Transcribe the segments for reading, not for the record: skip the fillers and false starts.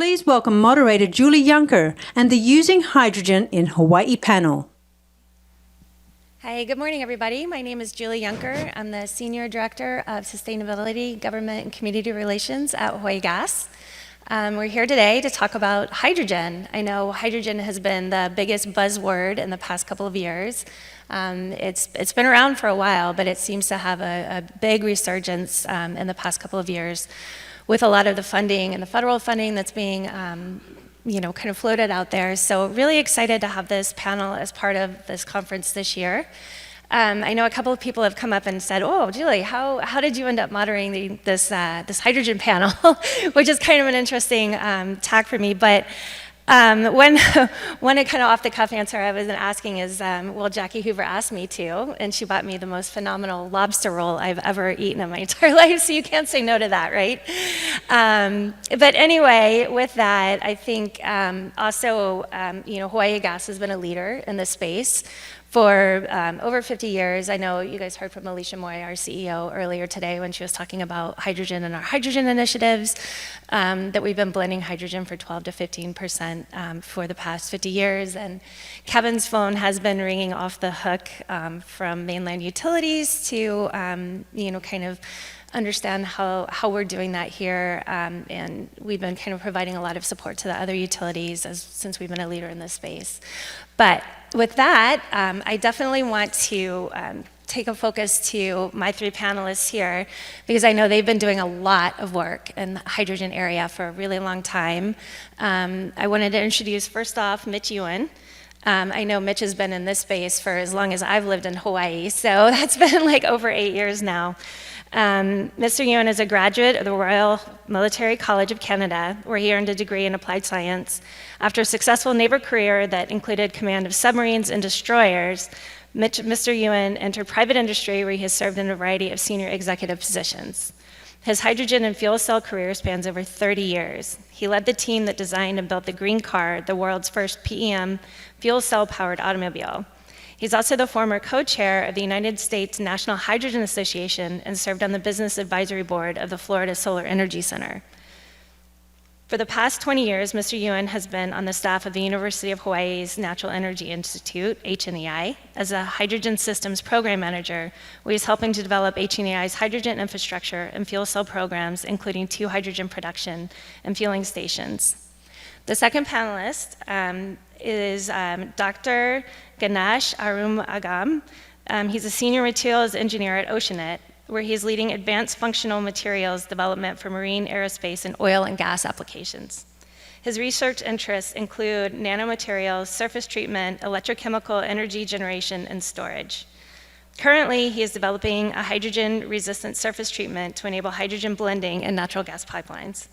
Please welcome moderator Julie Yunker and the Using Hydrogen in Hawaii panel. Hi, good morning, everybody. My name is Julie Yunker. I'm the Senior Director of Sustainability, Government, and Community Relations at Hawaii Gas. We're here today to talk about hydrogen. I know hydrogen has been the biggest buzzword in the past couple of years. It's been around for a while, but it seems to have a big resurgence in the past couple of years with a lot of the funding and the federal funding that's being kind of floated out there. So really excited to have this panel as part of this conference this year. I know a couple of people have come up and said, "Oh, Julie, how did you end up moderating this hydrogen panel?" Which is kind of an interesting tack for me. But one kind of off the cuff answer I was asking is, well, Jackie Hoover asked me to, and she bought me the most phenomenal lobster roll I've ever eaten in my entire life. So you can't say no to that, right? But anyway, with that, I think also, Hawaii Gas has been a leader in this space for over 50 years. I know you guys heard from Alicia Moy, our CEO, earlier today when she was talking about hydrogen and our hydrogen initiatives, that we've been blending hydrogen for 12 to 15% for the past 50 years. And Kevin's phone has been ringing off the hook from mainland utilities to, kind of understand how we're doing that here, and we've been kind of providing a lot of support to the other utilities since we've been a leader in this space. But with that, I definitely want to take a focus to my three panelists here, because I know they've been doing a lot of work in the hydrogen area for a really long time. I wanted to introduce, first off, Mitch Ewan. I know Mitch has been in this space for as long as I've lived in Hawaii, so that's been like over 8 years now. Mr. Ewan is a graduate of the Royal Military College of Canada, where he earned a degree in applied science. After a successful naval career that included command of submarines and destroyers, Mr. Ewan entered private industry, where he has served in a variety of senior executive positions. His hydrogen and fuel cell career spans over 30 years. He led the team that designed and built the Green Car, the world's first PEM fuel cell-powered automobile. He's also the former co-chair of the United States National Hydrogen Association and served on the Business Advisory Board of the Florida Solar Energy Center. For the past 20 years, Mr. Ewan has been on the staff of the University of Hawaii's Natural Energy Institute, HNEI, as a hydrogen systems program manager, where he's helping to develop HNEI's hydrogen infrastructure and fuel cell programs, including 2 hydrogen production and fueling stations. The second panelist is Dr. Ganesh Arumugam. He's a senior materials engineer at Oceanit, where he's leading advanced functional materials development for marine, aerospace, and oil and gas applications. His research interests include nanomaterials, surface treatment, electrochemical energy generation, and storage. Currently, he is developing a hydrogen-resistant surface treatment to enable hydrogen blending in natural gas pipelines.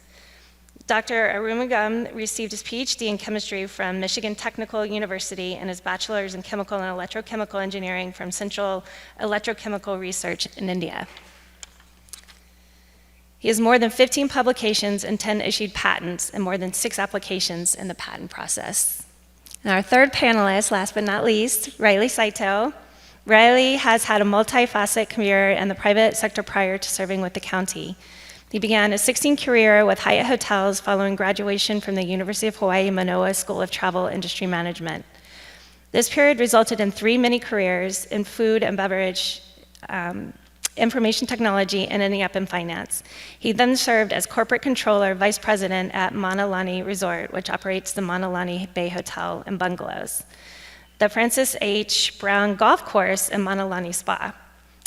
Dr. Arumugam received his PhD in chemistry from Michigan Technical University and his bachelor's in chemical and electrochemical engineering from Central Electrochemical Research in India. He has more than 15 publications and 10 issued patents and more than 6 applications in the patent process. And our third panelist, last but not least, Riley Saito. Riley has had a multifaceted career in the private sector prior to serving with the county. He began a 16 career with Hyatt Hotels following graduation from the University of Hawaii Manoa School of Travel Industry Management. This period resulted in 3 mini careers in food and beverage, information technology, and ending up in finance. He then served as corporate controller, vice president at Mauna Lani Resort, which operates the Mauna Lani Bay Hotel and Bungalows, the Francis H. Brown Golf Course, and Mauna Lani Spa.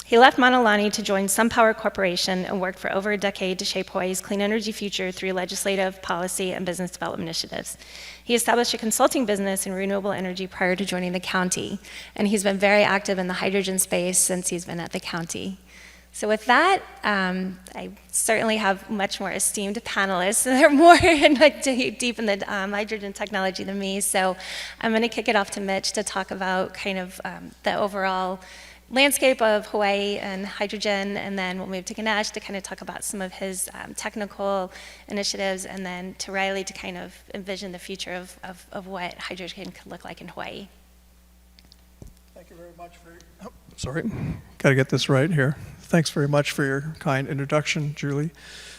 He left Mauna Lani to join SunPower Corporation and worked for over a decade to shape Hawaii's clean energy future through legislative, policy, and business development initiatives. He established a consulting business in renewable energy prior to joining the county, and he's been very active in the hydrogen space since he's been at the county. So with that, I certainly have much more esteemed panelists. They're more deep in the hydrogen technology than me, so I'm going to kick it off to Mitch to talk about kind of the overall landscape of Hawaii and hydrogen, and then we'll move to Ganesh to kind of talk about some of his technical initiatives, and then to Riley to kind of envision the future of what hydrogen could look like in Hawaii. Thank you very much got to get this right here. Thanks very much for your kind introduction, Julie.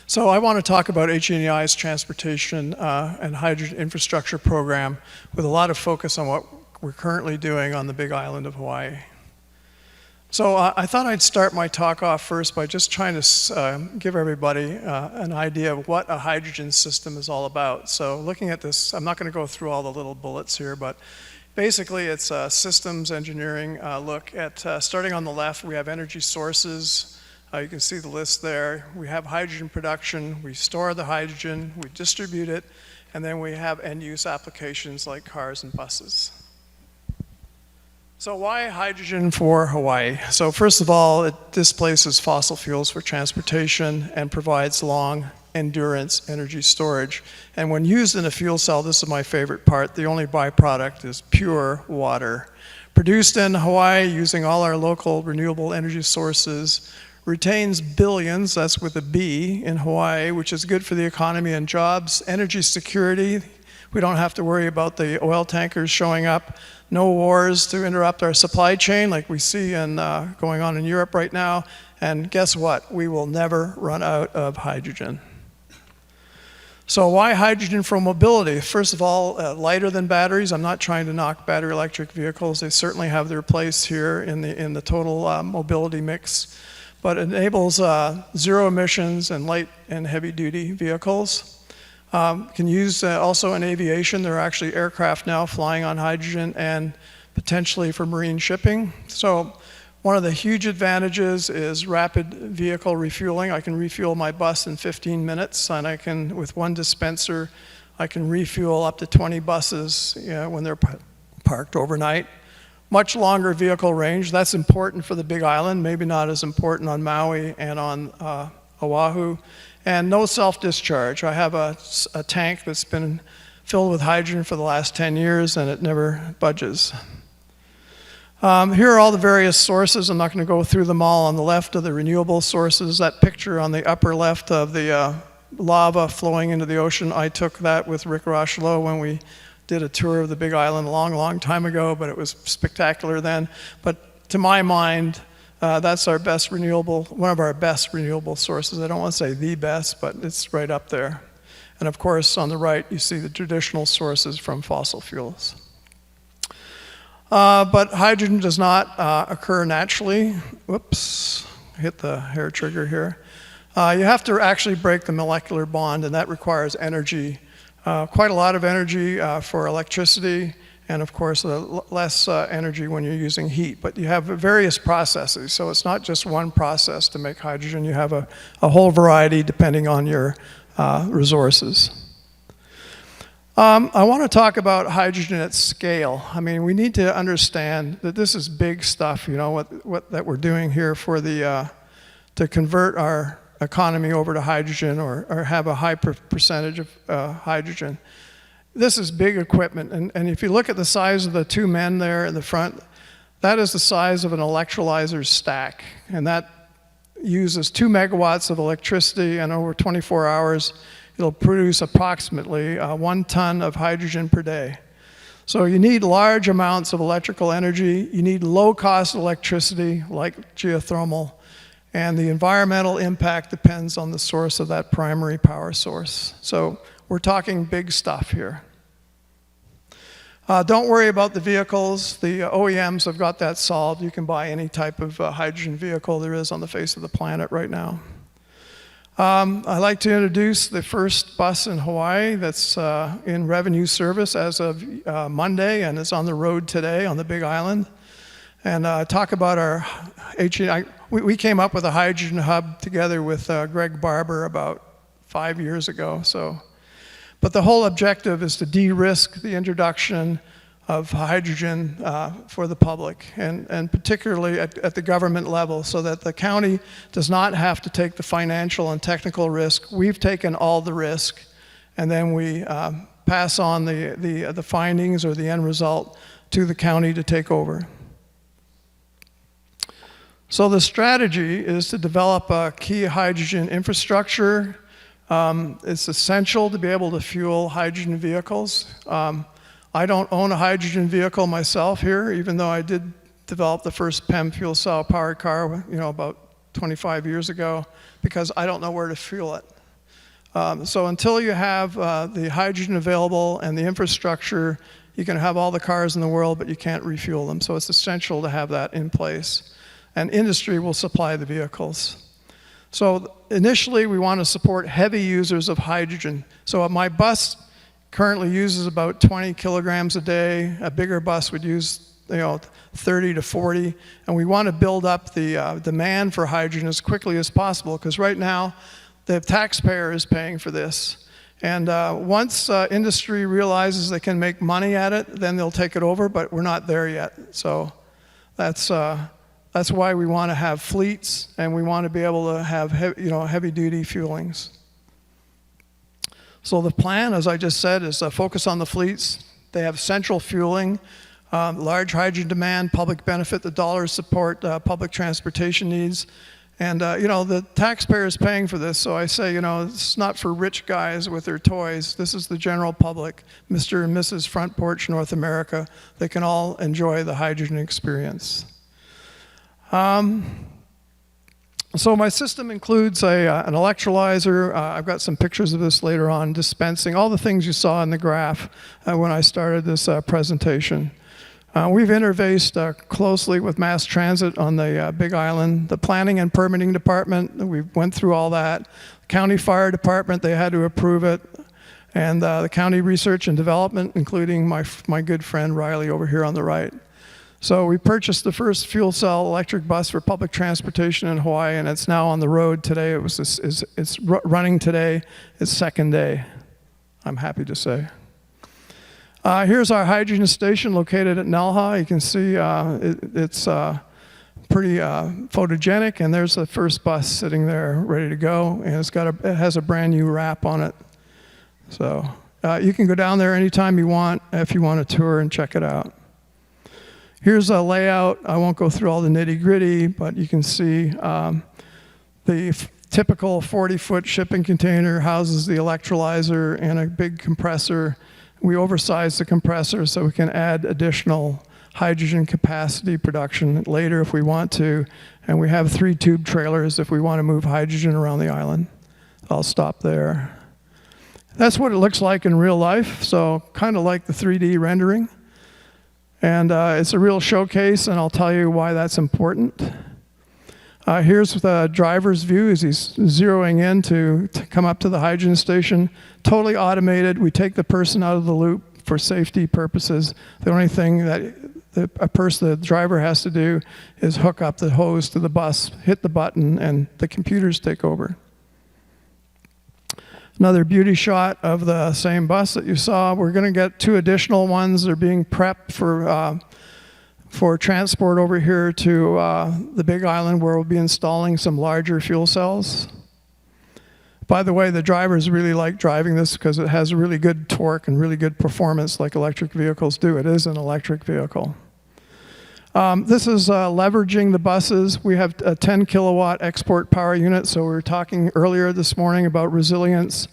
So I want to talk about HNEI's transportation and hydrogen infrastructure program with a lot of focus on what we're currently doing on the Big Island of Hawaii. So I thought I'd start my talk off first by just trying to give everybody an idea of what a hydrogen system is all about. So looking at this, I'm not going to go through all the little bullets here, but basically it's a systems engineering look at, starting on the left, we have energy sources. You can see the list there. We have hydrogen production, we store the hydrogen, we distribute it, and then we have end-use applications like cars and buses. So why hydrogen for Hawaii? So first of all, it displaces fossil fuels for transportation and provides long endurance energy storage. And when used in a fuel cell, this is my favorite part, the only byproduct is pure water. Produced in Hawaii using all our local renewable energy sources, retains billions, that's with a B, in Hawaii, which is good for the economy and jobs. Energy security, we don't have to worry about the oil tankers showing up. No wars to interrupt our supply chain like we see going on in Europe right now. And guess what? We will never run out of hydrogen. So why hydrogen for mobility? First of all, lighter than batteries. I'm not trying to knock battery electric vehicles. They certainly have their place here in the total mobility mix. But it enables zero emissions and light and heavy duty vehicles. Can use also in aviation. There are actually aircraft now flying on hydrogen and potentially for marine shipping. So one of the huge advantages is rapid vehicle refueling. I can refuel my bus in 15 minutes, and I can, with one dispenser, I can refuel up to 20 buses when they're parked overnight. Much longer vehicle range, that's important for the Big Island, maybe not as important on Maui and on Oahu. And no self-discharge. I have a tank that's been filled with hydrogen for the last 10 years and it never budges. Here are all the various sources. I'm not going to go through them all. On the left are the renewable sources. That picture on the upper left of the lava flowing into the ocean, I took that with Rick Rocheleau when we did a tour of the Big Island a long, long time ago, but it was spectacular then. But to my mind, that's our best renewable, one of our best renewable sources. I don't want to say the best, but it's right up there. And of course, on the right, you see the traditional sources from fossil fuels. But hydrogen does not occur naturally. Whoops, hit the hair trigger here. You have to actually break the molecular bond, and that requires energy. Quite a lot of energy for electricity, and of course less energy when you're using heat. But you have various processes, so it's not just one process to make hydrogen. You have a whole variety depending on your resources. I want to talk about hydrogen at scale. I mean, we need to understand that this is big stuff, you know, what that we're doing here for the to convert our economy over to hydrogen or have a high percentage of hydrogen. This is big equipment, and if you look at the size of the two men there in the front, that is the size of an electrolyzer stack, and that uses 2 megawatts of electricity, and over 24 hours it'll produce approximately 1 ton of hydrogen per day. So you need large amounts of electrical energy, you need low-cost electricity like geothermal, and the environmental impact depends on the source of that primary power source. So we're talking big stuff here. Don't worry about the vehicles. The OEMs have got that solved. You can buy any type of hydrogen vehicle there is on the face of the planet right now. I'd like to introduce the first bus in Hawaii that's in revenue service as of Monday, and it's on the road today on the Big Island. And talk about our HNEI. We came up with a hydrogen hub together with Greg Barber about 5 years ago. But the whole objective is to de-risk the introduction of hydrogen for the public, and particularly at the government level, so that the county does not have to take the financial and technical risk. We've taken all the risk, and then we pass on the findings or the end result to the county to take over. So the strategy is to develop a key hydrogen infrastructure. It's essential to be able to fuel hydrogen vehicles. I don't own a hydrogen vehicle myself here, even though I did develop the first PEM fuel cell powered car, about 25 years ago, because I don't know where to fuel it. So until you have the hydrogen available and the infrastructure, you can have all the cars in the world, but you can't refuel them. So it's essential to have that in place. And industry will supply the vehicles. So initially, we want to support heavy users of hydrogen. So my bus currently uses about 20 kilograms a day. A bigger bus would use 30 to 40. And we want to build up the demand for hydrogen as quickly as possible, because right now, the taxpayer is paying for this. And once industry realizes they can make money at it, then they'll take it over, but we're not there yet. So that's why we want to have fleets, and we want to be able to have heavy-duty fuelings. So the plan, as I just said, is focus on the fleets. They have central fueling, large hydrogen demand, public benefit, the dollars support public transportation needs. And, the taxpayer is paying for this, so I say, it's not for rich guys with their toys. This is the general public, Mr. and Mrs. Front Porch North America. They can all enjoy the hydrogen experience. So my system includes an electrolyzer. I've got some pictures of this later on, dispensing, all the things you saw in the graph when I started this presentation. We've interfaced closely with mass transit on the Big Island, the planning and permitting department. We went through all that. County fire department, they had to approve it. And the county research and development, including my good friend Riley over here on the right. So we purchased the first fuel cell electric bus for public transportation in Hawaii, and it's now on the road today. It's running today. It's second day, I'm happy to say. Here's our hydrogen station located at Nelha. You can see it's pretty photogenic, and there's the first bus sitting there ready to go, and it has a brand new wrap on it. So you can go down there anytime you want if you want a tour and check it out. Here's a layout. I won't go through all the nitty-gritty, but you can see the typical 40-foot shipping container houses the electrolyzer and a big compressor. We oversized the compressor so we can add additional hydrogen capacity production later if we want to. And we have 3 tube trailers if we want to move hydrogen around the island. I'll stop there. That's what it looks like in real life, so kind of like the 3D rendering. And it's a real showcase, and I'll tell you why that's important. Here's the driver's view as he's zeroing in to come up to the hydrogen station. Totally automated. We take the person out of the loop for safety purposes. The only thing that the driver has to do is hook up the hose to the bus, hit the button, and the computers take over. Another beauty shot of the same bus that you saw. We're going to get 2 additional ones. They're being prepped for transport over here to the Big Island, where we'll be installing some larger fuel cells. By the way, the drivers really like driving this because it has really good torque and really good performance like electric vehicles do. It is an electric vehicle. This is leveraging the buses. We have a 10 kilowatt export power unit, so we were talking earlier this morning about resilience.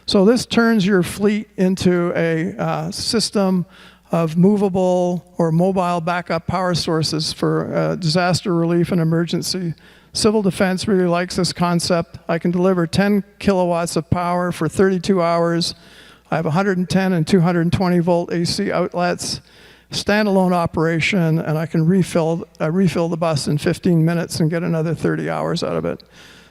So this turns your fleet into a system of movable or mobile backup power sources for disaster relief and emergency. Civil defense really likes this concept. I can deliver 10 kilowatts of power for 32 hours. I have 110 and 220 volt AC outlets, standalone operation, and I can refill the bus in 15 minutes and get another 30 hours out of it.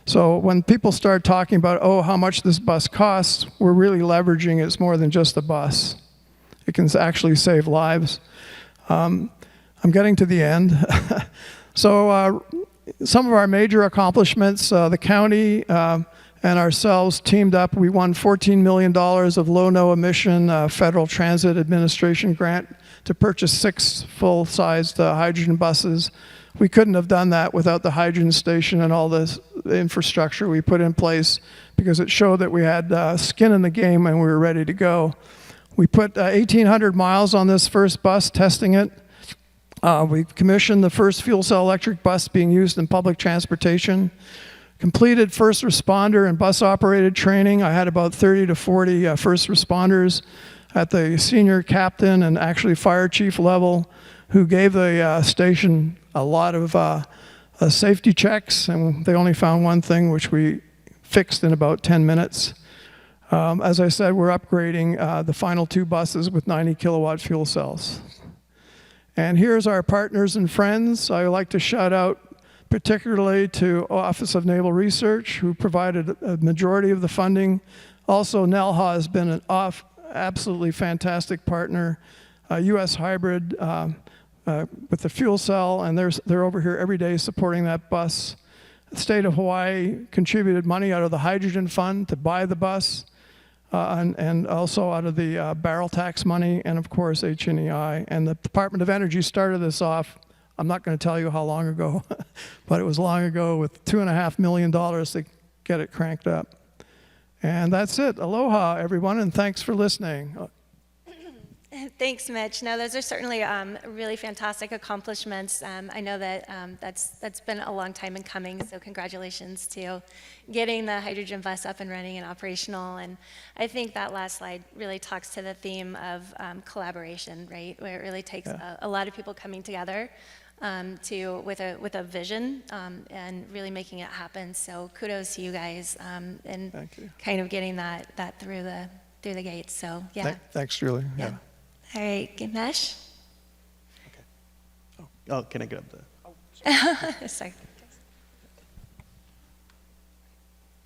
So when people start talking about, oh, how much this bus costs, we're really leveraging it's more than just a bus. It can actually save lives. I'm getting to the end. So some of our major accomplishments, the county and ourselves teamed up. We won $14 million of low, no emission Federal Transit Administration grant to purchase 6 full-sized hydrogen buses. We couldn't have done that without the hydrogen station and all the infrastructure we put in place, because it showed that we had skin in the game and we were ready to go. We put 1,800 miles on this first bus, testing it. We commissioned the first fuel cell electric bus being used in public transportation. Completed first responder and bus operated training. I had about 30 to 40 first responders at the senior captain and actually fire chief level, who gave the station a lot of safety checks, and they only found one thing, which we fixed in about 10 minutes. As I said, we're upgrading the final 2 buses with 90 kilowatt fuel cells. And here's our partners and friends. I would like to shout out particularly to Office of Naval Research, who provided a majority of the funding. Also, NELHA has been an absolutely fantastic partner. U.S. Hybrid with the fuel cell, and they're over here every day supporting that bus. The state of Hawaii contributed money out of the hydrogen fund to buy the bus, and also out of the barrel tax money, and of course HNEI. And the Department of Energy started this off, I'm not going to tell you how long ago, but it was long ago, with $2.5 million to get it cranked up. And that's it. Aloha, everyone, and thanks for listening. Thanks, Mitch. No, those are certainly really fantastic accomplishments. I know that that's been a long time in coming, so congratulations to getting the hydrogen bus up and running and operational. And I think that last slide really talks to the theme of collaboration, right? Where it really takes a lot of people coming together with a vision and really making it happen. So kudos to you guys and kind of getting that through the gates. So yeah. Thanks, Julie. Yeah. All right, Ganesh. Okay. Oh, can I grab the? Sorry.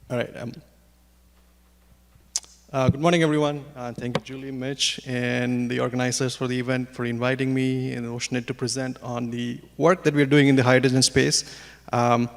All right. Good morning, everyone. Thank you, Julie, Mitch, and the organizers for the event for inviting me and Oceanit to present on the work that we're doing in the hydrogen space. I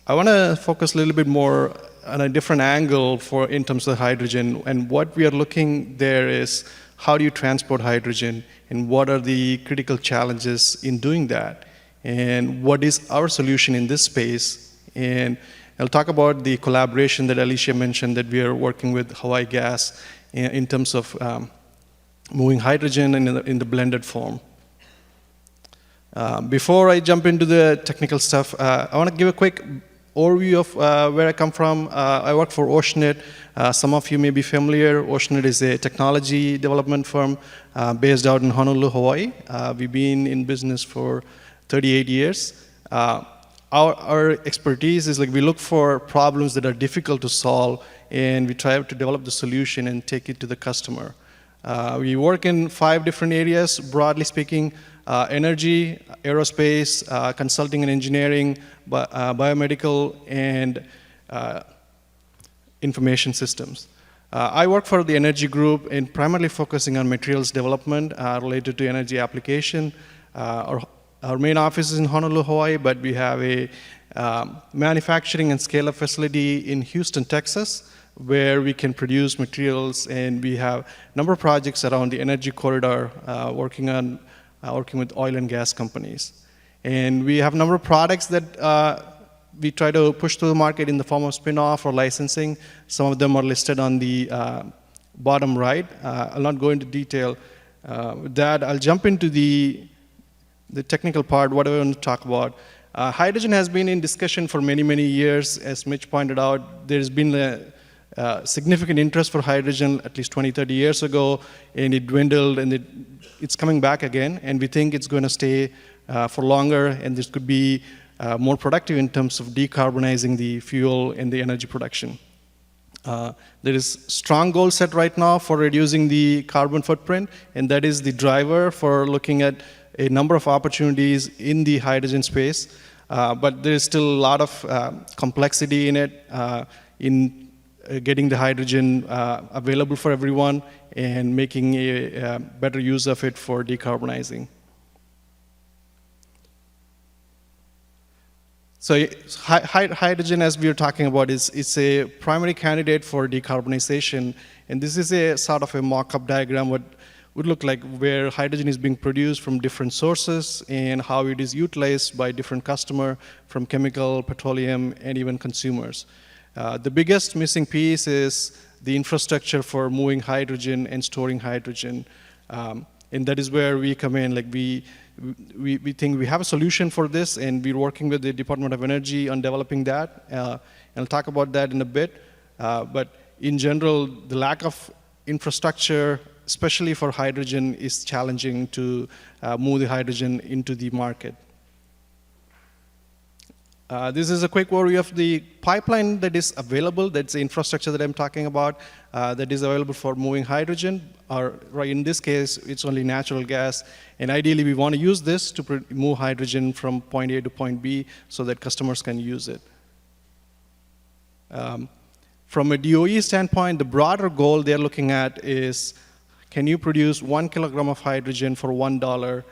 want to focus a little bit more on a different angle in terms of hydrogen, and what we are looking there is how do you transport hydrogen, and what are the critical challenges in doing that, and what is our solution in this space. And I'll talk about the collaboration that Alicia mentioned that we are working with Hawaii Gas in terms of moving hydrogen in the blended form. Before I jump into the technical stuff, I want to give a quick overview of where I come from. I work for Oceanit. Some of you may be familiar. Oceanit is a technology development firm based out in Honolulu, Hawaii. We've been in business for 38 years. Our expertise is we look for problems that are difficult to solve, and we try to develop the solution and take it to the customer. We work in 5 different areas, broadly speaking: energy, aerospace, consulting and engineering, biomedical, and information systems. I work for the energy group and primarily focusing on materials development related to energy application. Our main office is in Honolulu, Hawaii, but we have a manufacturing and scale-up facility in Houston, Texas, where we can produce materials, and we have a number of projects around the energy corridor working with oil and gas companies. And we have a number of products that we try to push to the market in the form of spin-off or licensing. Some of them are listed on the bottom right. I'll not go into detail with that. I'll jump into the technical part, what I want to talk about. Hydrogen has been in discussion for many, many years. As Mitch pointed out, there's been a significant interest for hydrogen at least 20, 30 years ago, and it dwindled, and it's coming back again, and we think it's going to stay for longer, and this could be more productive in terms of decarbonizing the fuel and the energy production. There is strong goal set right now for reducing the carbon footprint, and that is the driver for looking at a number of opportunities in the hydrogen space. But there is still a lot of complexity in it, in getting the hydrogen available for everyone and making a better use of it for decarbonizing. So hydrogen, as we were talking about, is a primary candidate for decarbonization. And this is a sort of a mock-up diagram what would look like where hydrogen is being produced from different sources and how it is utilized by different customers from chemical, petroleum, and even consumers. The biggest missing piece is the infrastructure for moving hydrogen and storing hydrogen. And that is where we come in. Like we think we have a solution for this, and we're working with the Department of Energy on developing that. And I'll talk about that in a bit. But in general, the lack of infrastructure, especially for hydrogen, is challenging to move the hydrogen into the market. This is a quick overview of the pipeline that is available. That's the infrastructure that I'm talking about that is available for moving hydrogen. Or right in this case, it's only natural gas. And ideally, we want to use this to move hydrogen from point A to point B so that customers can use it. From a DOE standpoint, the broader goal they're looking at is, can you produce 1 kilogram of hydrogen for $1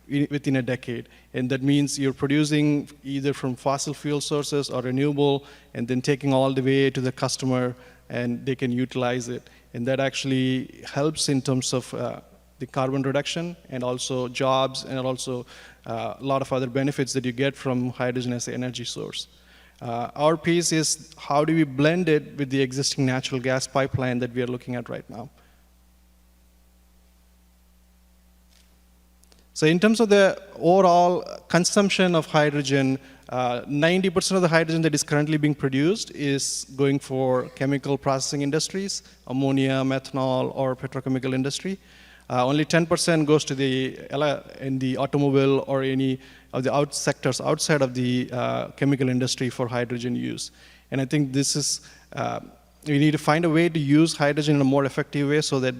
within a decade? And that means you're producing either from fossil fuel sources or renewable, and then taking all the way to the customer, and they can utilize it. And that actually helps in terms of the carbon reduction, and also jobs, and also a lot of other benefits that you get from hydrogen as an energy source. Our piece is, how do we blend it with the existing natural gas pipeline that we are looking at right now? So in terms of the overall consumption of hydrogen, 90% of the hydrogen that is currently being produced is going for chemical processing industries, ammonia, methanol, or petrochemical industry. Only 10% goes to in the automobile or any of the sectors outside of the chemical industry for hydrogen use. And I think this is, we need to find a way to use hydrogen in a more effective way so that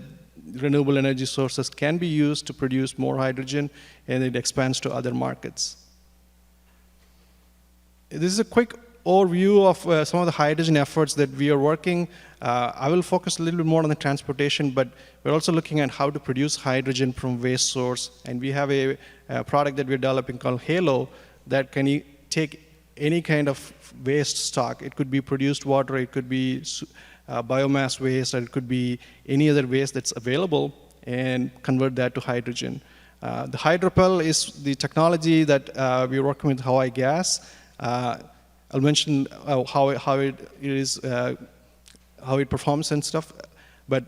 renewable energy sources can be used to produce more hydrogen, and it expands to other markets. This is a quick overview of some of the hydrogen efforts that we are working. I will focus a little bit more on the transportation, but we're also looking at how to produce hydrogen from waste source. And we have a product that we're developing called Halo that can take any kind of waste stock. It could be produced water, it could be biomass waste, or it could be any other waste that's available, and convert that to hydrogen. The Hydropel is the technology that we're working with Hawaii Gas. I'll mention how it performs and stuff, but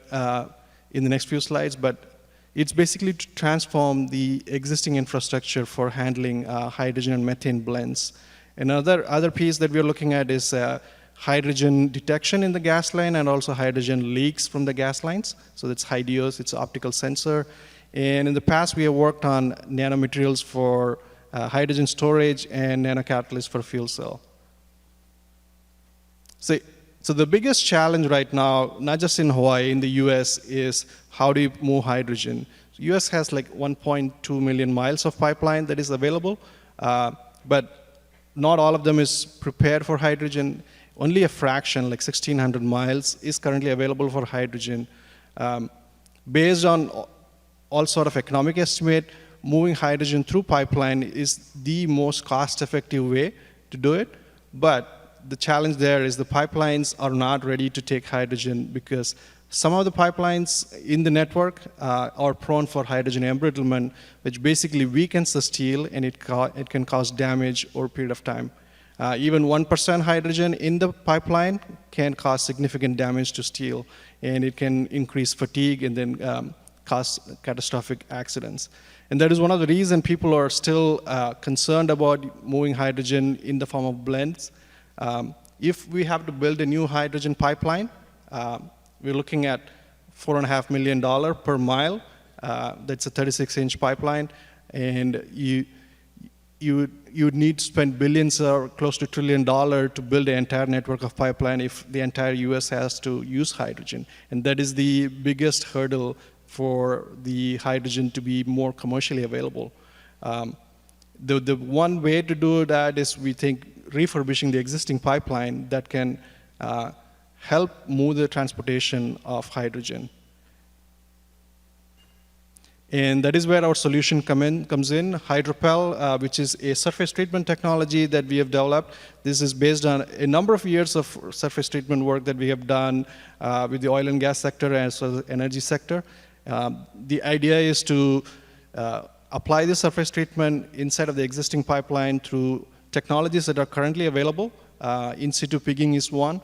in the next few slides. But it's basically to transform the existing infrastructure for handling hydrogen and methane blends. Another piece that we're looking at is hydrogen detection in the gas line, and also hydrogen leaks from the gas lines. So that's HYDEOS, it's an optical sensor. And in the past, we have worked on nanomaterials for hydrogen storage and nanocatalysts for fuel cell. So the biggest challenge right now, not just in Hawaii, in the US, is how do you move hydrogen? The US has like 1.2 million miles of pipeline that is available, but not all of them is prepared for hydrogen. Only a fraction, like 1,600 miles, is currently available for hydrogen. Based on all sort of economic estimate, moving hydrogen through pipeline is the most cost-effective way to do it. But the challenge there is the pipelines are not ready to take hydrogen, because some of the pipelines in the network are prone for hydrogen embrittlement, which basically weakens the steel, and it can cause damage over a period of time. Even 1% hydrogen in the pipeline can cause significant damage to steel, and it can increase fatigue and then cause catastrophic accidents. And that is one of the reasons people are still concerned about moving hydrogen in the form of blends. If we have to build a new hydrogen pipeline, we're looking at $4.5 million per mile. That's a 36-inch pipeline, and you would need to spend billions or close to $1 trillion to build an entire network of pipeline if the entire US has to use hydrogen. And that is the biggest hurdle for the hydrogen to be more commercially available. The one way to do that is, we think, refurbishing the existing pipeline that can help move the transportation of hydrogen. And that is where our solution comes in. Hydropel, which is a surface treatment technology that we have developed. This is based on a number of years of surface treatment work that we have done with the oil and gas sector as well as the energy sector. The idea is to apply the surface treatment inside of the existing pipeline through technologies that are currently available. In situ pigging is one.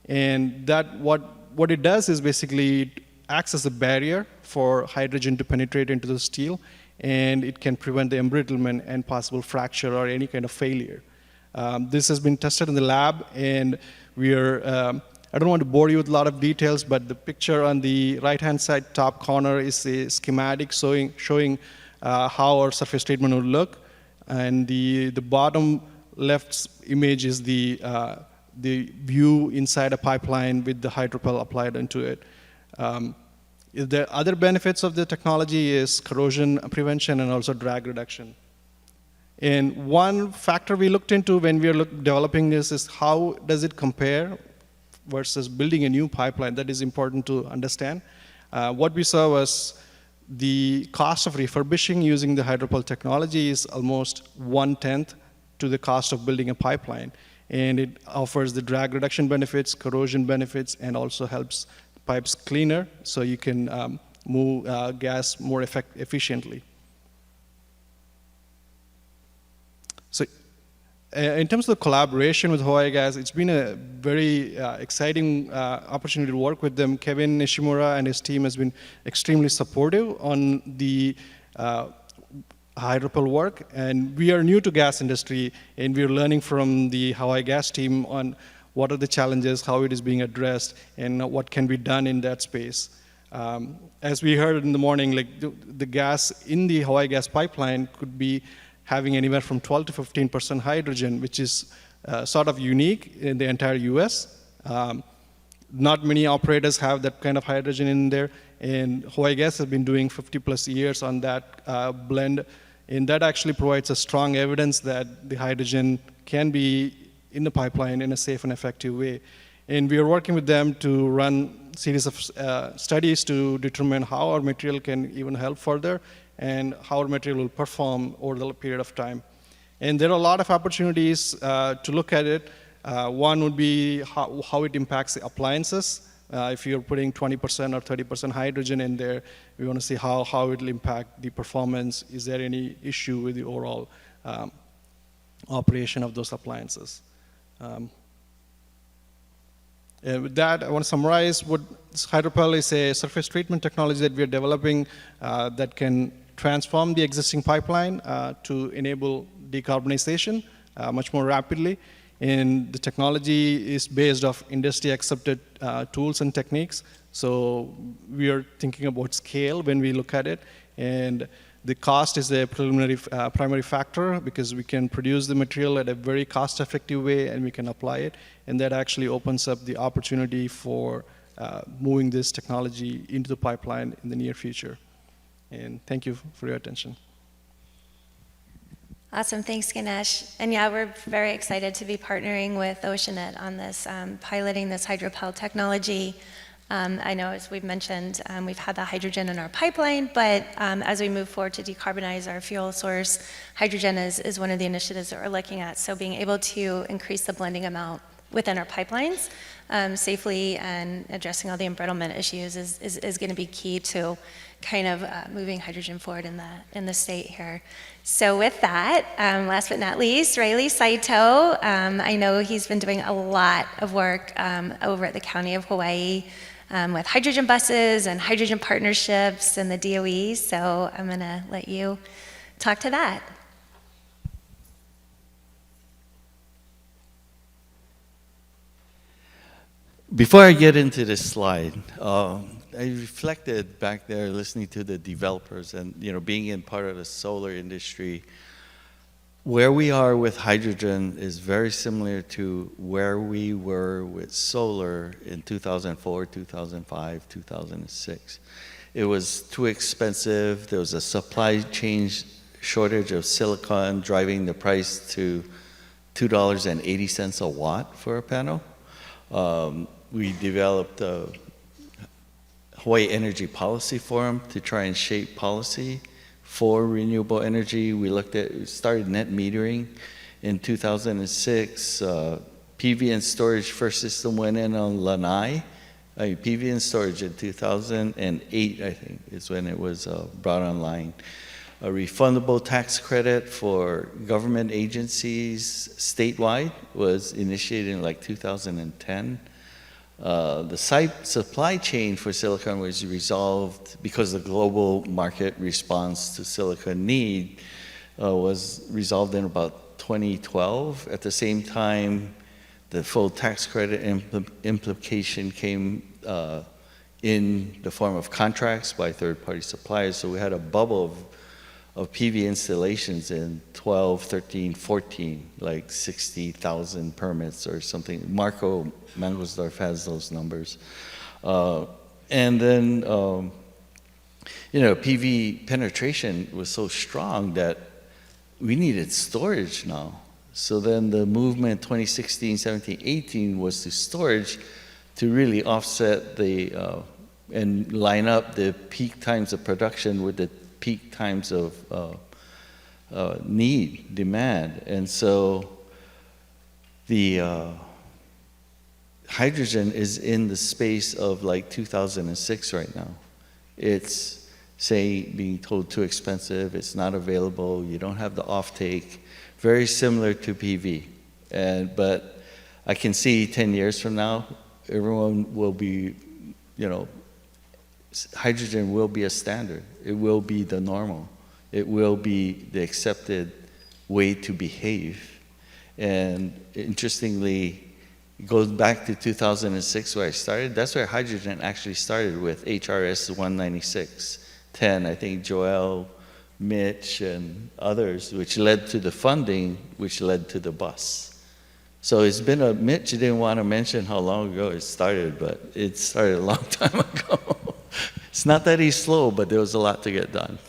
And that what it does is basically it acts as a barrier for hydrogen to penetrate into the steel, and it can prevent the embrittlement and possible fracture or any kind of failure. This has been tested in the lab, and we are, I don't want to bore you with a lot of details, but the picture on the right-hand side top corner is a schematic showing how our surface treatment would look. And the bottom left image is the view inside a pipeline with the hydropel applied into it. The other benefits of the technology is corrosion prevention and also drag reduction. And one factor we looked into when we were developing this is how does it compare versus building a new pipeline. That is important to understand. What we saw was the cost of refurbishing using the hydropel technology is almost 1/10 to the cost of building a pipeline. And it offers the drag reduction benefits, corrosion benefits, and also helps pipes cleaner so you can move gas more efficiently. So in terms of the collaboration with Hawaii Gas, it's been a very exciting opportunity to work with them. Kevin Nishimura and his team has been extremely supportive on the hydropel work, and we are new to gas industry, and we're learning from the Hawaii Gas team on what are the challenges, how it is being addressed, and what can be done in that space. As we heard in the morning, like the gas in the Hawaii Gas pipeline could be having anywhere from 12 to 15% hydrogen, which is sort of unique in the entire U.S. Not many operators have that kind of hydrogen in there, and Hawaii Gas has been doing 50+ years on that blend, and that actually provides a strong evidence that the hydrogen can be in the pipeline in a safe and effective way. And we are working with them to run a series of studies to determine how our material can even help further and how our material will perform over the period of time. And there are a lot of opportunities to look at it. One would be how it impacts the appliances. If you're putting 20% or 30% hydrogen in there, we want to see how it will impact the performance. Is there any issue with the overall operation of those appliances? And with that, I want to summarize what hydropel is: a surface treatment technology that we are developing that can transform the existing pipeline to enable decarbonization much more rapidly. And the technology is based off industry-accepted tools and techniques. So we are thinking about scale when we look at it. And the cost is a preliminary primary factor because we can produce the material at a very cost-effective way and we can apply it. And that actually opens up the opportunity for moving this technology into the pipeline in the near future. And thank you for your attention. Awesome, thanks Ganesh. And yeah, we're very excited to be partnering with Oceanit on this, piloting this hydropel technology. I know, as we've mentioned, we've had the hydrogen in our pipeline, but as we move forward to decarbonize our fuel source, hydrogen is one of the initiatives that we're looking at. So being able to increase the blending amount within our pipelines safely and addressing all the embrittlement issues is going to be key to kind of moving hydrogen forward in the state here. So with that, last but not least, Saito. I know he's been doing a lot of work over at the County of Hawaii with hydrogen buses and hydrogen partnerships and the DOE, so I'm going to let you talk to that. Before I get into this slide, I reflected back there listening to the developers and being in part of the solar industry. Where we are with hydrogen is very similar to where we were with solar in 2004, 2005, 2006. It was too expensive. There was a supply chain shortage of silicon driving the price to $2.80 a watt for a panel. We developed a Hawaii Energy Policy Forum to try and shape policy for renewable energy. We started net metering in 2006. PV and storage first system went in on Lanai. PV and storage in 2008, I think, is when it was brought online. A refundable tax credit for government agencies statewide was initiated in like 2010. The supply chain for silicon was resolved because the global market response to silicon need was resolved in about 2012. At the same time, the full tax credit implication came in the form of contracts by third-party suppliers. So we had a bubble of PV installations in 12, 13, 14, like 60,000 permits or something. Marco Mangelsdorf has those numbers. And then, PV penetration was so strong that we needed storage now. So then the movement 2016, 17, 18 was to storage to really offset and line up the peak times of production with the peak times of demand. And so the hydrogen is in the space of like 2006 right now. It's, say, being told too expensive, it's not available, you don't have the offtake, very similar to PV. But I can see 10 years from now, everyone will be, hydrogen will be a standard. It will be the normal. It will be the accepted way to behave. And interestingly, it goes back to 2006 where I started. That's where hydrogen actually started, with HRS 19610. I think Joel, Mitch, and others, which led to the funding, which led to the bus. So it's been Mitch didn't want to mention how long ago it started, but it started a long time ago. It's not that he's slow, but there was a lot to get done.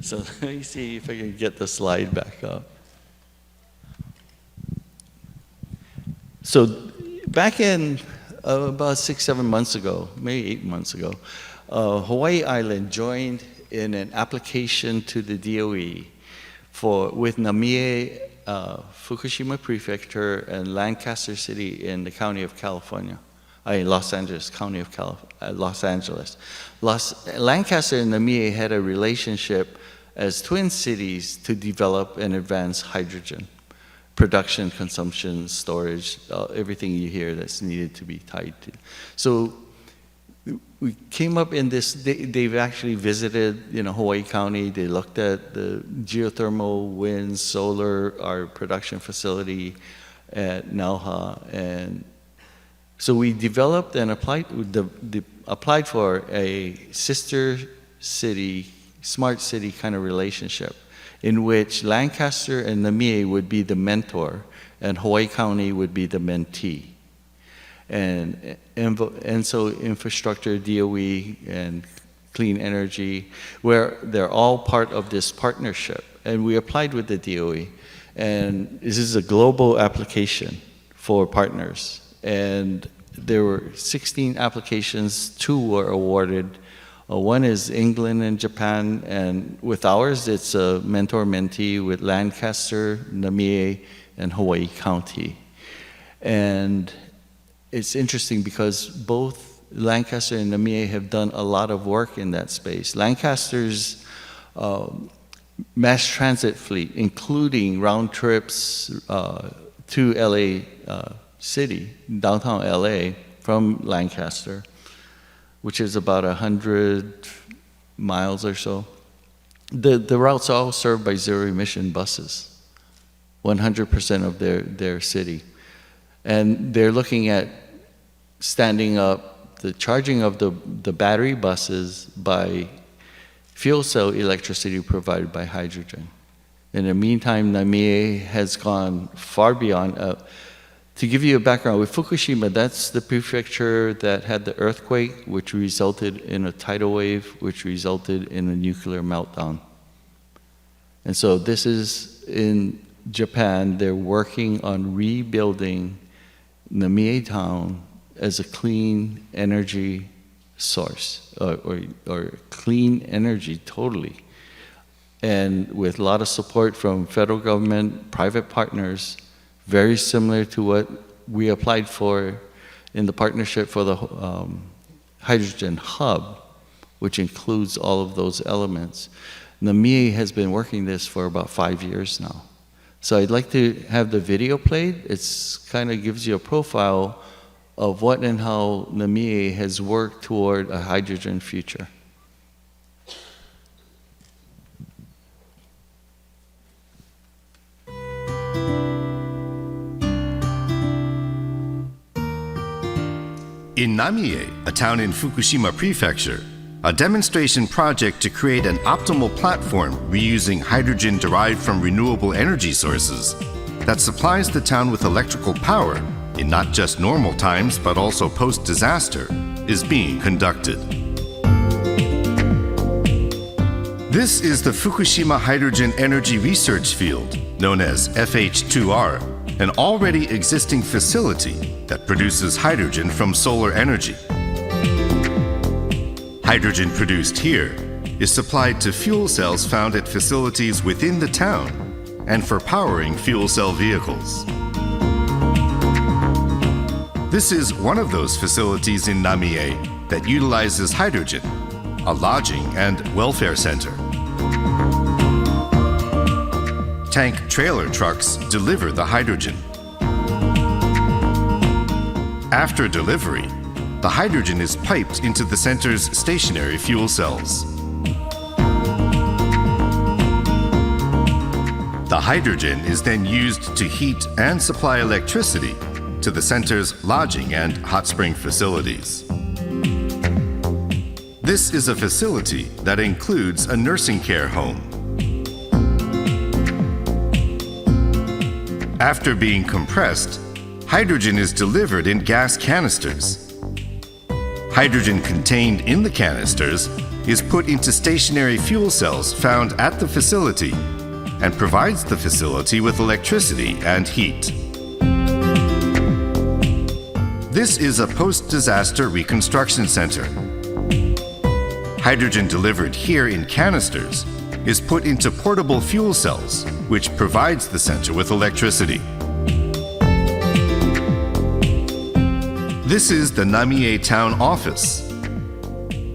So let me see if I can get the slide back up. So back in about 6-7 months ago, maybe 8 months ago, Hawaii Island joined in an application to the DOE with Namie, Fukushima Prefecture, and Lancaster City in the County of California. Los Angeles, County of Los Angeles. Lancaster and Namie had a relationship as twin cities to develop and advance hydrogen production, consumption, storage, everything you hear that's needed to be tied to. So we came up in this, they've actually visited, Hawaii County. They looked at the geothermal, wind, solar, our production facility at Nauha. And so we developed and applied for a sister city, smart city kind of relationship, in which Lancaster and Namie would be the mentor and Hawaii County would be the mentee. And so infrastructure, DOE, and clean energy, where they're all part of this partnership. And we applied with the DOE. And this is a global application for partners. And there were 16 applications, 2 were awarded. One is England and Japan, and with ours, it's a mentor-mentee with Lancaster, Namie, and Hawaii County. And it's interesting because both Lancaster and Namie have done a lot of work in that space. Lancaster's mass transit fleet, including round trips to LA City, downtown LA, from Lancaster, which is about 100 miles or so. The routes are all served by zero-emission buses, 100% of their city. And they're looking at standing up the charging of the battery buses by fuel cell electricity provided by hydrogen. In the meantime, Namie has gone far beyond. To give you a background, with Fukushima, that's the prefecture that had the earthquake, which resulted in a tidal wave, which resulted in a nuclear meltdown. And so this is in Japan. They're working on rebuilding Namie Town as a clean energy source, or clean energy totally. And with a lot of support from federal government, private partners, very similar to what we applied for in the partnership for the hydrogen hub, which includes all of those elements. Namie has been working this for about 5 years now. So I'd like to have the video played. It's kind of gives you a profile of what and how Namie has worked toward a hydrogen future. In Namie, a town in Fukushima Prefecture, a demonstration project to create an optimal platform reusing hydrogen derived from renewable energy sources that supplies the town with electrical power in not just normal times but also post-disaster, is being conducted. This is the Fukushima Hydrogen Energy Research Field, known as FH2R, an already existing facility that produces hydrogen from solar energy. Hydrogen produced here is supplied to fuel cells found at facilities within the town and for powering fuel cell vehicles. This is one of those facilities in Namie that utilizes hydrogen, a lodging and welfare center. Tank trailer trucks deliver the hydrogen. After delivery, the hydrogen is piped into the center's stationary fuel cells. The hydrogen is then used to heat and supply electricity to the center's lodging and hot spring facilities. This is a facility that includes a nursing care home. After being compressed, hydrogen is delivered in gas canisters. Hydrogen contained in the canisters is put into stationary fuel cells found at the facility and provides the facility with electricity and heat. This is a post-disaster reconstruction center. Hydrogen delivered here in canisters is put into portable fuel cells, which provides the center with electricity. This is the Namie Town office.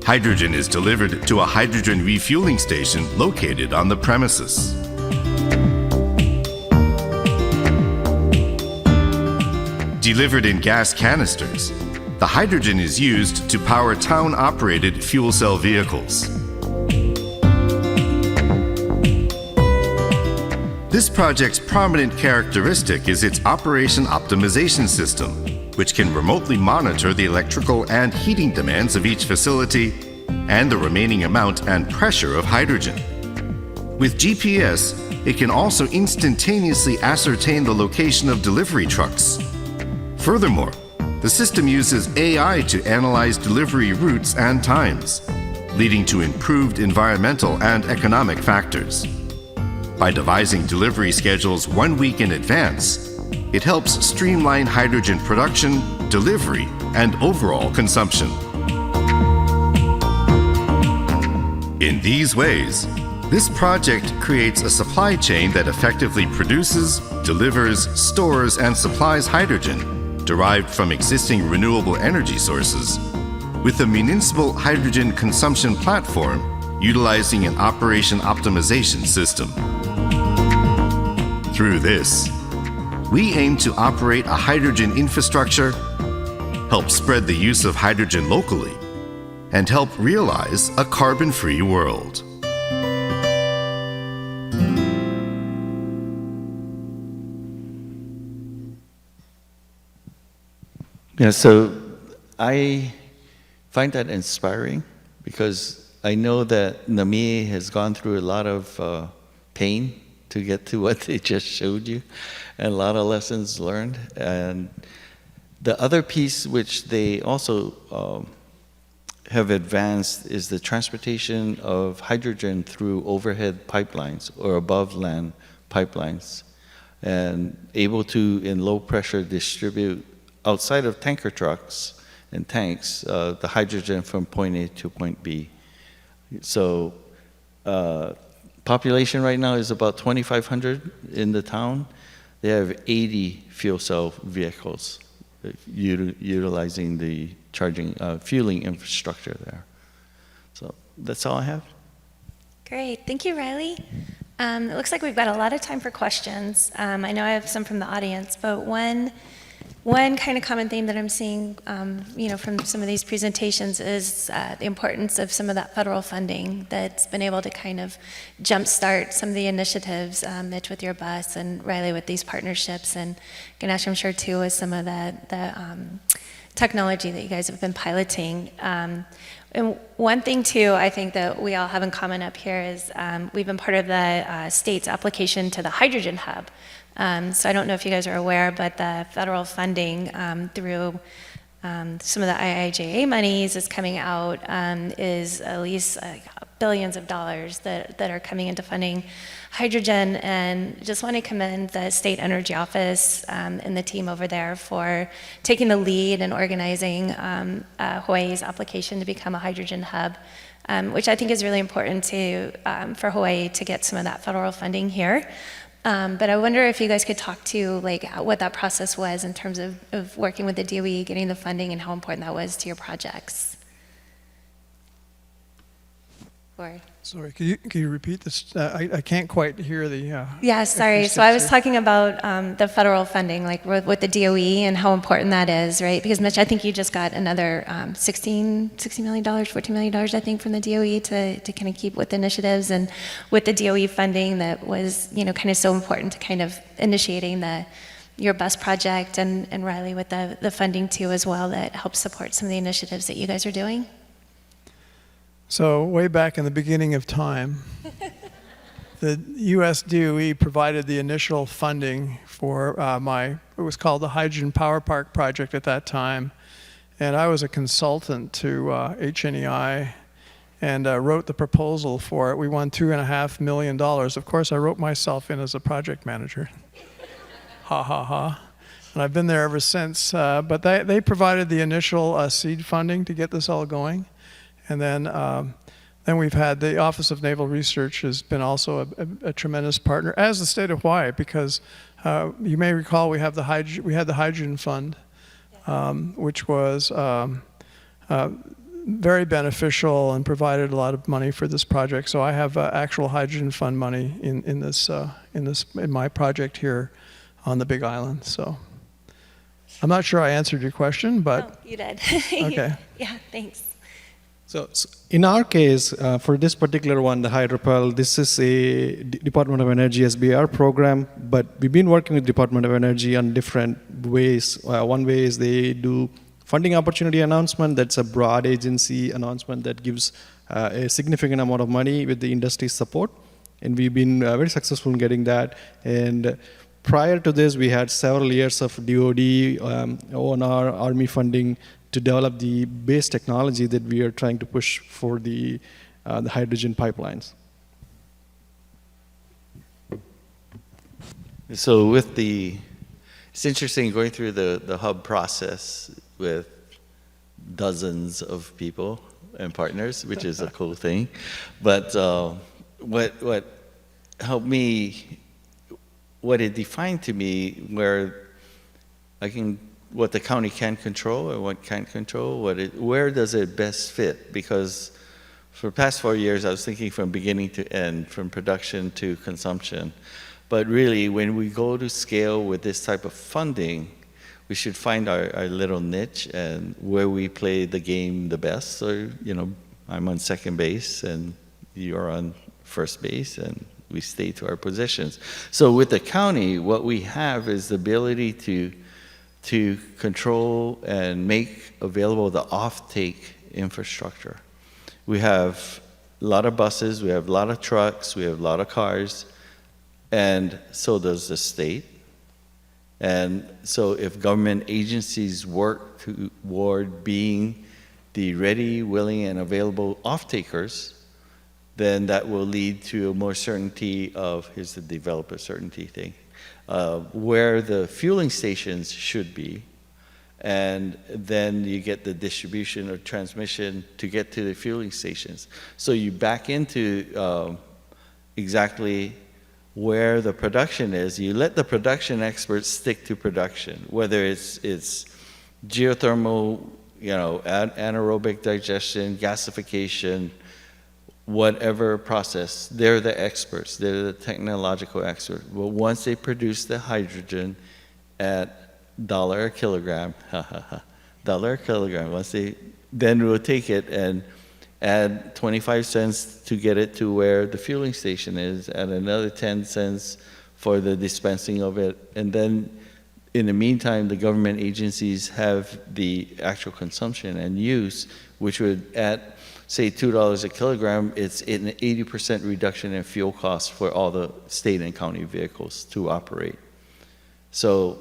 Hydrogen is delivered to a hydrogen refueling station located on the premises. Delivered in gas canisters, the hydrogen is used to power town-operated fuel cell vehicles. This project's prominent characteristic is its operation optimization system, which can remotely monitor the electrical and heating demands of each facility and the remaining amount and pressure of hydrogen. With GPS, it can also instantaneously ascertain the location of delivery trucks. Furthermore, the system uses AI to analyze delivery routes and times, leading to improved environmental and economic factors. By devising delivery schedules 1 week in advance, it helps streamline hydrogen production, delivery, and overall consumption. In these ways, this project creates a supply chain that effectively produces, delivers, stores, and supplies hydrogen derived from existing renewable energy sources with a municipal hydrogen consumption platform utilizing an operation optimization system. Through this, we aim to operate a hydrogen infrastructure, help spread the use of hydrogen locally, and help realize a carbon-free world. Yeah, so I find that inspiring because I know that Namie has gone through a lot of pain to get to what they just showed you, and a lot of lessons learned. And the other piece which they also have advanced is the transportation of hydrogen through overhead pipelines or above land pipelines, and able to, in low pressure, distribute outside of tanker trucks and tanks, the hydrogen from point A to point B. So population right now is about 2,500 in the town. They have 80 fuel cell vehicles utilizing the charging, fueling infrastructure there. So that's all I have. Great, thank you, Riley. It looks like we've got a lot of time for questions. I know I have some from the audience, but one kind of common theme that I'm seeing, from some of these presentations is the importance of some of that federal funding that's been able to kind of jumpstart some of the initiatives, Mitch with your bus and Riley with these partnerships, and Ganesh, I'm sure too, with some of the technology that you guys have been piloting. And one thing, too, I think that we all have in common up here is we've been part of the state's application to the hydrogen hub. So I don't know if you guys are aware, but the federal funding through some of the IIJA monies is coming out is at least billions of dollars that are coming into funding hydrogen, and just want to commend the State Energy Office and the team over there for taking the lead and organizing Hawaii's application to become a hydrogen hub, which I think is really important for Hawaii to get some of that federal funding here. But I wonder if you guys could talk to what that process was in terms of working with the DOE, getting the funding, and how important that was to your projects. Or Sorry, can you repeat this? I can't quite hear the... Yeah, sorry. So I was talking about the federal funding, like with the DOE and how important that is, right? Because Mitch, I think you just got another $16 million, $14 million, I think, from the DOE to kind of keep with initiatives, and with the DOE funding that was, kind of so important to kind of initiating your bus project, and Riley with the funding too as well that helps support some of the initiatives that you guys are doing. So way back in the beginning of time, the U.S. DOE provided the initial funding for it was called the Hydrogen Power Park project at that time. And I was a consultant to HNEI and wrote the proposal for it. We won $2.5 million. Of course, I wrote myself in as a project manager. Ha, ha, ha. And I've been there ever since. But they provided the initial seed funding to get this all going. And then we've had the Office of Naval Research has been also a tremendous partner, as the state of Hawaii, because you may recall we had the Hydrogen Fund, which was very beneficial and provided a lot of money for this project. So I have actual Hydrogen Fund money in my project here on the Big Island. So I'm not sure I answered your question, but oh, you did. Okay. Yeah, thanks. So in our case, for this particular one, the HydroPel, this is a Department of Energy SBR program, but we've been working with Department of Energy on different ways. One way is they do funding opportunity announcement. That's a broad agency announcement that gives a significant amount of money with the industry support. And we've been very successful in getting that. And prior to this, we had several years of DOD, ONR, Army funding to develop the base technology that we are trying to push for the hydrogen pipelines. So it's interesting going through the hub process with dozens of people and partners, which is a cool thing. But what helped me, what it defined to me, where what the county can control and what can't control, where does it best fit? Because for the past 4 years, I was thinking from beginning to end, from production to consumption. But really, when we go to scale with this type of funding, we should find our little niche and where we play the game the best. So, I'm on second base and you're on first base, and we stay to our positions. So with the county, what we have is the ability to control and make available the off-take infrastructure. We have a lot of buses, we have a lot of trucks, we have a lot of cars, and so does the state. And so if government agencies work toward being the ready, willing, and available off-takers, then that will lead to a more certainty of, here's the developer certainty thing, where the fueling stations should be, and then you get the distribution or transmission to get to the fueling stations. So you back into exactly where the production is. You let the production experts stick to production, whether it's geothermal, anaerobic digestion, gasification, whatever process, they're the experts, they're the technological experts. But once they produce the hydrogen at $1 a kilogram, $1 a kilogram, then we'll take it and add 25 cents to get it to where the fueling station is, add another 10 cents for the dispensing of it, and then in the meantime, the government agencies have the actual consumption and use, which would, at say $2 a kilogram, it's an 80% reduction in fuel costs for all the state and county vehicles to operate. So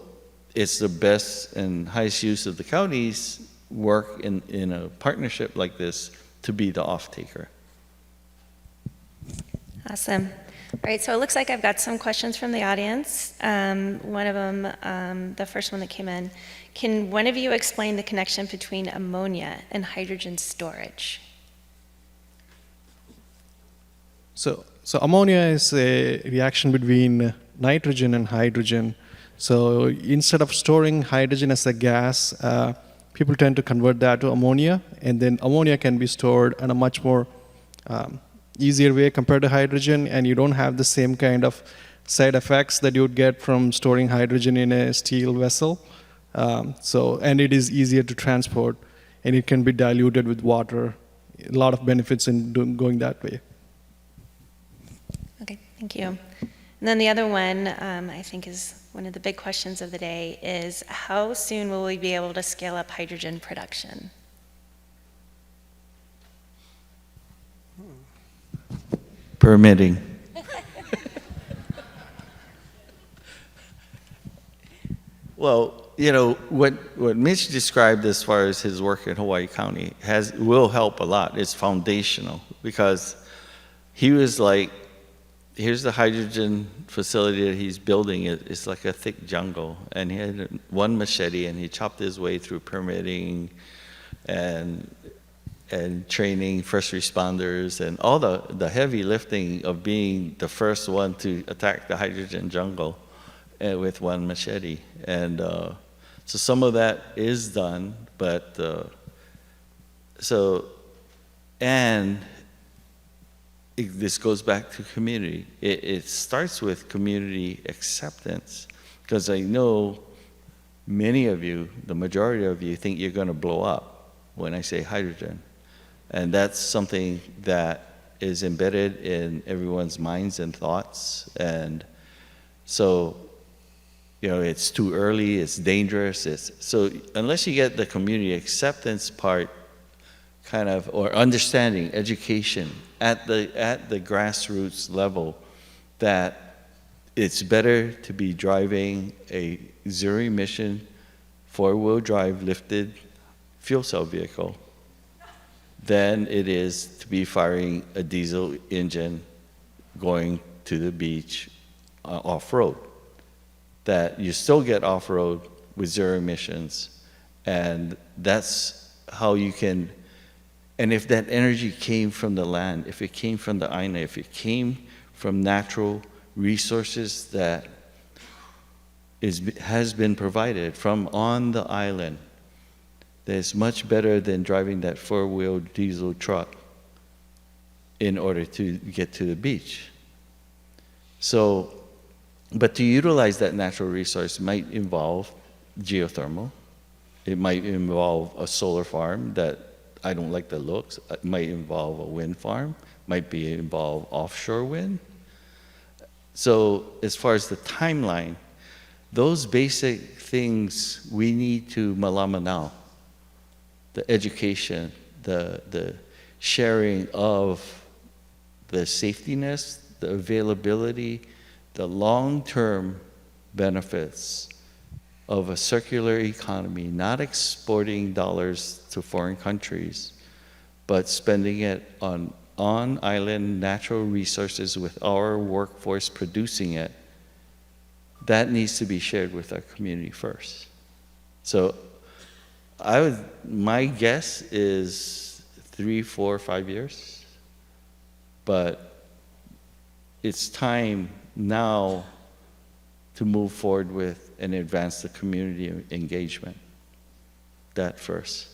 it's the best and highest use of the counties work in a partnership like this to be the off-taker. Awesome. All right, so it looks like I've got some questions from the audience. One of them, the first one that came in, can one of you explain the connection between ammonia and hydrogen storage? So ammonia is a reaction between nitrogen and hydrogen. So instead of storing hydrogen as a gas, people tend to convert that to ammonia, and then ammonia can be stored in a much more easier way compared to hydrogen, and you don't have the same kind of side effects that you would get from storing hydrogen in a steel vessel. And it is easier to transport, and it can be diluted with water. A lot of benefits in going that way. Okay, thank you. And then the other one, I think is one of the big questions of the day, is how soon will we be able to scale up hydrogen production? Permitting. Well, you know, what Mitch described as far as his work in Hawaii County will help a lot. It's foundational, because he was like, here's the hydrogen facility that he's building. It's like a thick jungle, and he had one machete, and he chopped his way through permitting and training first responders and all the heavy lifting of being the first one to attack the hydrogen jungle with one machete. And so some of that is done, but this goes back to community. It starts with community acceptance, because I know many of you, the majority of you, think you're going to blow up when I say hydrogen. And that's something that is embedded in everyone's minds and thoughts. And so, you know, it's too early, it's dangerous. So unless you get the community acceptance part kind of, or understanding, education at the grassroots level, that it's better to be driving a zero-emission, four-wheel drive lifted fuel cell vehicle than it is to be firing a diesel engine going to the beach off-road. That you still get off-road with zero emissions, and that's how you can. And if that energy came from the land, if it came from the island, if it came from natural resources that has been provided from on the island, that's much better than driving that four-wheel diesel truck in order to get to the beach. So, but to utilize that natural resource might involve geothermal. It might involve a solar farm that I don't like the looks. It might involve a wind farm. Might involve offshore wind. So as far as the timeline, those basic things we need to malama now. The education, the sharing of the safetiness, the availability, the long-term benefits of a circular economy, not exporting dollars to foreign countries, but spending it on on-island natural resources with our workforce producing it. That needs to be shared with our community first. So my guess is 3, 4, 5 years, but it's time now to move forward with and advance the community engagement. That first.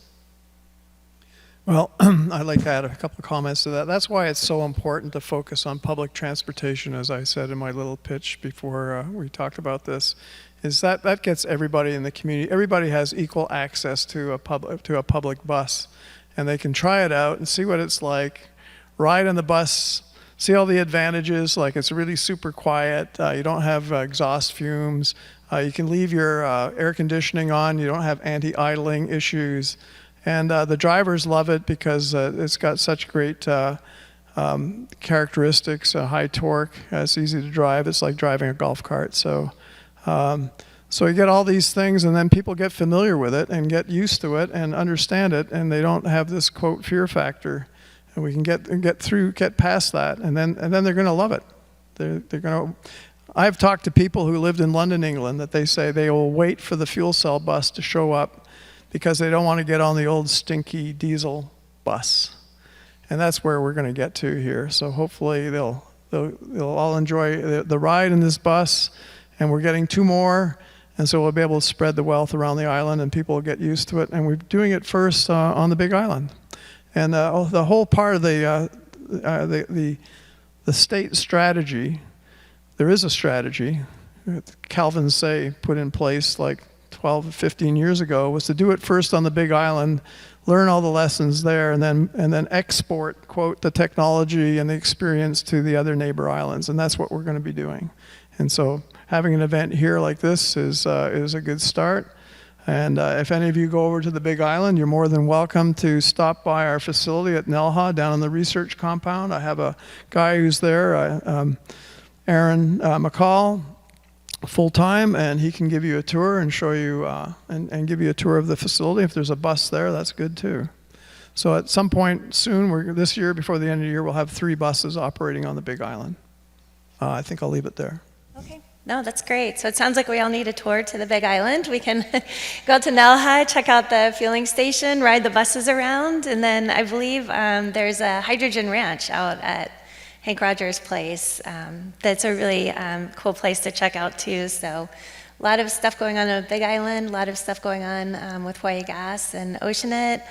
Well, I'd like to add a couple of comments to that. That's why it's so important to focus on public transportation, as I said in my little pitch before we talked about this, is that gets everybody in the community. Everybody has equal access to a public bus, and they can try it out and see what it's like. Ride on the bus see all the advantages, like it's really super quiet, you don't have exhaust fumes, you can leave your air conditioning on, you don't have anti-idling issues, and the drivers love it because it's got such great characteristics, high torque, it's easy to drive, it's like driving a golf cart. So you get all these things, and then people get familiar with it and get used to it and understand it, and they don't have this, quote, fear factor. And we can get past that, and then they're going to love it. They're going to. I've talked to people who lived in London, England, that they say they will wait for the fuel cell bus to show up because they don't want to get on the old stinky diesel bus. And that's where we're going to get to here. So hopefully they'll all enjoy the ride in this bus, and we're getting 2 more, and so we'll be able to spread the wealth around the island, and people will get used to it. And we're doing it first on the Big Island. And the whole part of the state strategy, there is a strategy Calvin Say put in place like 12, 15 years ago, was to do it first on the Big Island, learn all the lessons there, and then export, quote, the technology and the experience to the other neighbor islands. And that's what we're going to be doing. And so having an event here like this is a good start. And if any of you go over to the Big Island, you're more than welcome to stop by our facility at Nelha down in the research compound. I have a guy who's there, Aaron McCall, full-time, and he can give you a tour and show you and give you a tour of the facility. If there's a bus there, that's good too. So at some point soon, this year, before the end of the year, we'll have 3 buses operating on the Big Island. I think I'll leave it there. Okay. No, that's great. So it sounds like we all need a tour to the Big Island. We can go to Nelha, check out the fueling station, ride the buses around, and then I believe there's a hydrogen ranch out at Hank Rogers' place. That's a really cool place to check out too. So a lot of stuff going on the Big Island, a lot of stuff going on with Hawaii Gas and Oceanit.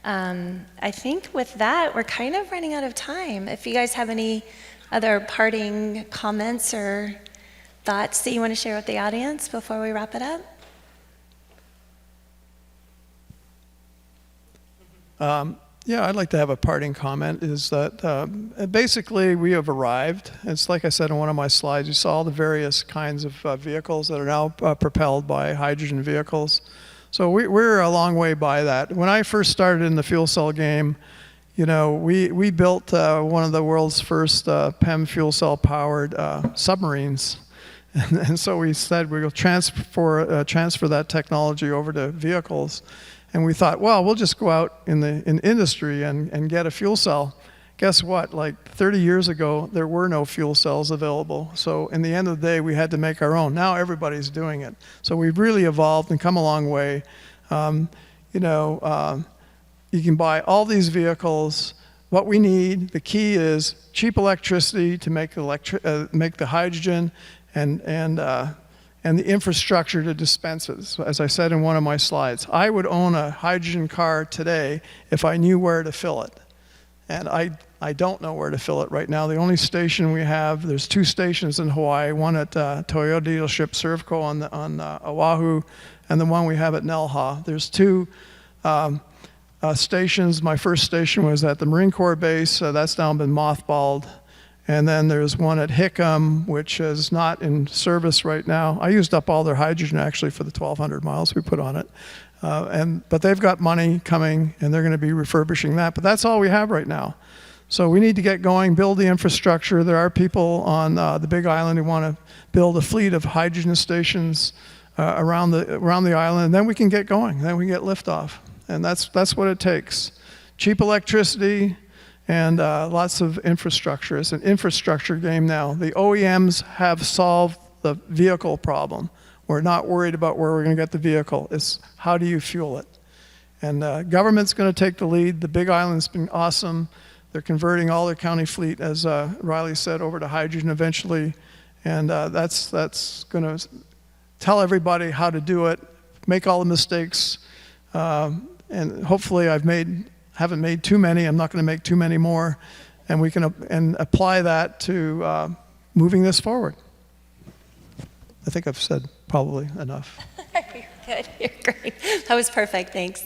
I think with that, we're kind of running out of time. If you guys have any other parting comments or thoughts that you want to share with the audience before we wrap it up? Yeah, I'd like to have a parting comment, is that basically we have arrived. It's like I said in one of my slides, you saw all the various kinds of vehicles that are now propelled by hydrogen vehicles. So we're a long way by that. When I first started in the fuel cell game, you know, we built one of the world's first PEM fuel cell powered submarines. And so we said we will transfer that technology over to vehicles. And we thought, well, we'll just go out in industry and get a fuel cell. Guess what? Like 30 years ago, there were no fuel cells available. So in the end of the day, we had to make our own. Now everybody's doing it. So we've really evolved and come a long way. You can buy all these vehicles. What we need, the key is cheap electricity to make the hydrogen, and the infrastructure to dispense it. So as I said in one of my slides, I would own a hydrogen car today if I knew where to fill it. And I don't know where to fill it right now. The only station we have, there's 2 stations in Hawaii, one at Toyota dealership Servco on Oahu, and the one we have at Nelha. There's 2 stations. My first station was at the Marine Corps base. That's now been mothballed. And then there's one at Hickam, which is not in service right now. I used up all their hydrogen actually for the 1,200 miles we put on it. But they've got money coming, and they're going to be refurbishing that. But that's all we have right now. So we need to get going, build the infrastructure. There are people on the Big Island who want to build a fleet of hydrogen stations around the island. And then we can get going. Then we can get liftoff. And that's what it takes. Cheap electricity, and lots of infrastructure. It's an infrastructure game now. The OEMs have solved the vehicle problem. We're not worried about where we're going to get the vehicle. It's how do you fuel it? And government's going to take the lead. The Big Island's been awesome. They're converting all their county fleet, as Riley said, over to hydrogen eventually. And that's going to tell everybody how to do it, make all the mistakes. And hopefully haven't made too many. I'm not going to make too many more, and we can apply that to moving this forward. I think I've said probably enough. You're good. You're great. That was perfect. Thanks.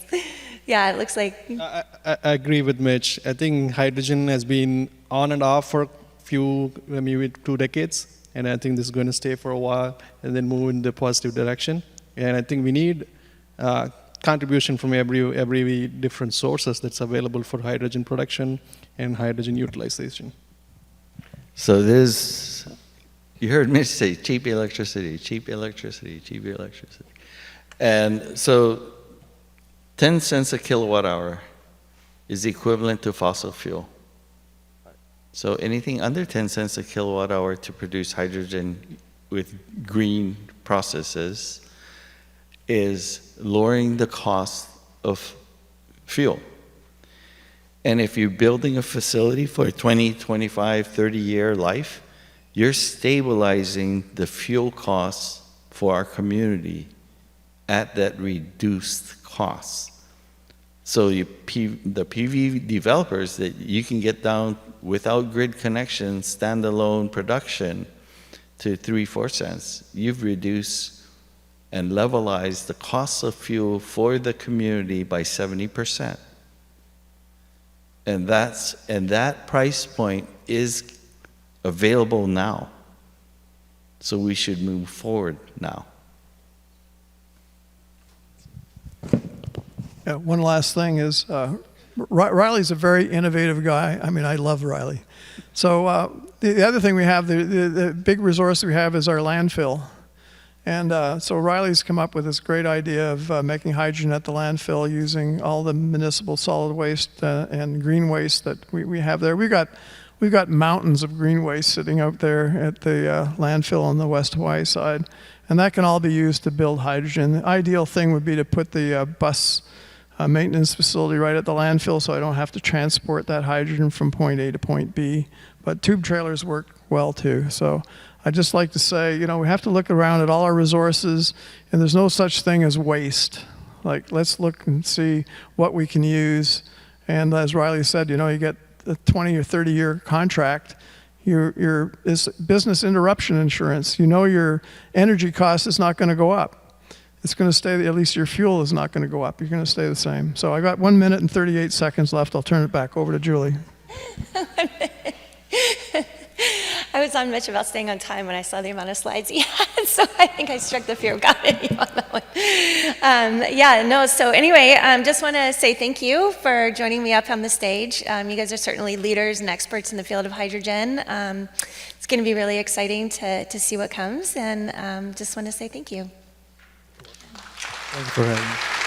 Yeah, it looks like. I agree with Mitch. I think hydrogen has been on and off for a maybe 2 decades, and I think this is going to stay for a while and then move in the positive direction. And I think we need contribution from every different sources that's available for hydrogen production and hydrogen utilization. So there's, you heard Mitch say cheap electricity, cheap electricity, cheap electricity. And so 10 cents a kilowatt hour is equivalent to fossil fuel. So anything under 10 cents a kilowatt hour to produce hydrogen with green processes is lowering the cost of fuel. And if you're building a facility for a 20, 25, 30-year life, you're stabilizing the fuel costs for our community at that reduced cost. So the PV developers that you can get down without grid connection, standalone production to 3-4 cents, you've reduced and levelized the cost of fuel for the community by 70%. And that price point is available now. So we should move forward now. Yeah, one last thing is, Riley's a very innovative guy. I mean, I love Riley. So the other thing we have, the big resource we have is our landfill. And so Riley's come up with this great idea of making hydrogen at the landfill using all the municipal solid waste and green waste that we have there. We've got mountains of green waste sitting out there at the landfill on the West Hawaii side. And that can all be used to build hydrogen. The ideal thing would be to put the bus maintenance facility right at the landfill so I don't have to transport that hydrogen from point A to point B. But tube trailers work well too. So I'd just like to say, you know, we have to look around at all our resources, and there's no such thing as waste. Like, let's look and see what we can use. And as Riley said, you know, you get a 20 or 30-year contract, your business interruption insurance. You know your energy cost is not going to go up. It's going to stay, at least your fuel is not going to go up. You're going to stay the same. So I got 1 minute and 38 seconds left. I'll turn it back over to Julie. I was on Mitch about staying on time when I saw the amount of slides he had, so I think I struck the fear of God in you on that one. So anyway, just want to say thank you for joining me up on the stage. You guys are certainly leaders and experts in the field of hydrogen. It's going to be really exciting to see what comes, and just want to say thank you. Thank you for having me.